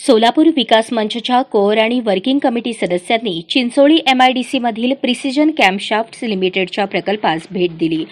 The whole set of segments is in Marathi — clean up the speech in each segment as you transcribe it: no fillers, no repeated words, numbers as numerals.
सोलापूर विकास मंचच्या कोअर आणि वर्किंग कमिटी सदस्यांनी चिंचोळी MIDC मधील प्रिसिजन कॅम्पशाफ्ट्स लिमिटेडच्या प्रकल्पास भेट दिली।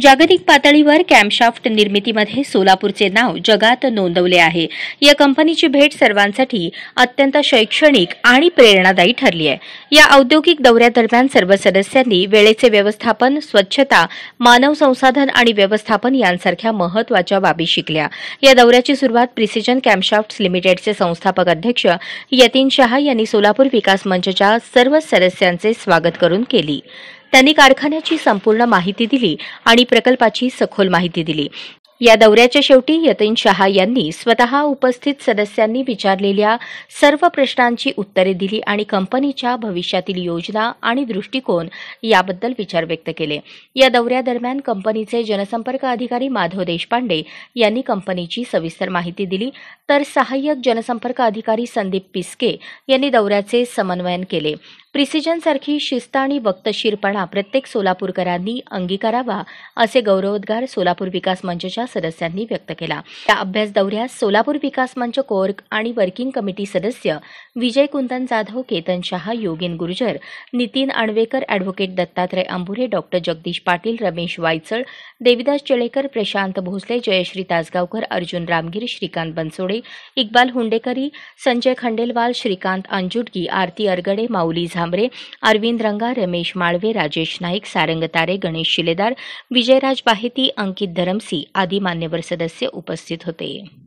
जागतिक पातळीवर कॅम्पशाफ्ट निर्मितीमध्ये सोलापूरचे नाव जगात नोंदवले आहे। या कंपनीची भेट सर्वांसाठी अत्यंत शैक्षणिक आणि प्रेरणादायी ठरली आहे। या औद्योगिक दौऱ्यादरम्यान सर्व सदस्यांनी वेळेचे व्यवस्थापन, स्वच्छता, मानव संसाधन आणि व्यवस्थापन यांसारख्या महत्त्वाच्या बाबी शिकल्या। या दौऱ्याची सुरुवात प्रिसिजन कॅम्पशाफ्ट्स लिमिटेडचे संस्थापक अध्यक्ष यतीन शहा यांनी सोलापूर विकास मंचच्या सर्व सदस्यांचे स्वागत करून केली। त्यांनी कारखान्याची संपूर्ण माहिती दिली आणि प्रकल्पाची सखोल माहिती दिली। या दौऱ्याच्या शेवटी यतीन शहा यांनी स्वतः उपस्थित सदस्यांनी विचारलेल्या सर्व प्रश्नांची उत्तरे दिली आणि कंपनीच्या भविष्यातील योजना आणि दृष्टिकोन याबद्दल विचार व्यक्त केले। या दौऱ्यादरम्यान कंपनीचे जनसंपर्क अधिकारी माधव देशपांडे यांनी कंपनीची सविस्तर माहिती दिली, तर सहाय्यक जनसंपर्क अधिकारी संदीप पिस्के यांनी दौऱ्याचे समन्वयन केले। प्रिसिजनसारखी शिस्त आणि वक्तशीरपणा प्रत्येक सोलापूरकरांनी अंगीकारावा असे गौरवोद्गार सोलापूर विकास मंचच्या सदस्यांनी व्यक्त केला। या अभ्यास दौऱ्यात सोलापूर विकास मंच कोर आणि वर्किंग कमिटी सदस्य विजय कुंदन जाधव, केतन शहा, योगेन गुर्जर, नितीन आणवेकर, ॲडव्होकेट दत्तात्रय अंबुरे, डॉक्टर जगदीश पाटील, रमेश वायचळ, देविदास चेळेकर, प्रशांत भोसले, जयश्री तासगावकर, अर्जुन रामगिरी, श्रीकांत बनसोडे, इक्बाल हुंडेकरी, संजय खंडेलवाल, श्रीकांत अंजुटगी, आरती अरगडे, माऊली झांबरे, अरविंद रंगा, रमेश माळवे, राजेश नाईक, सारंग तारे, गणेश शिलेदार, विजयराज बाहेती, अंकित धरमसी आदी मान्यवर सदस्य उपस्थित होते।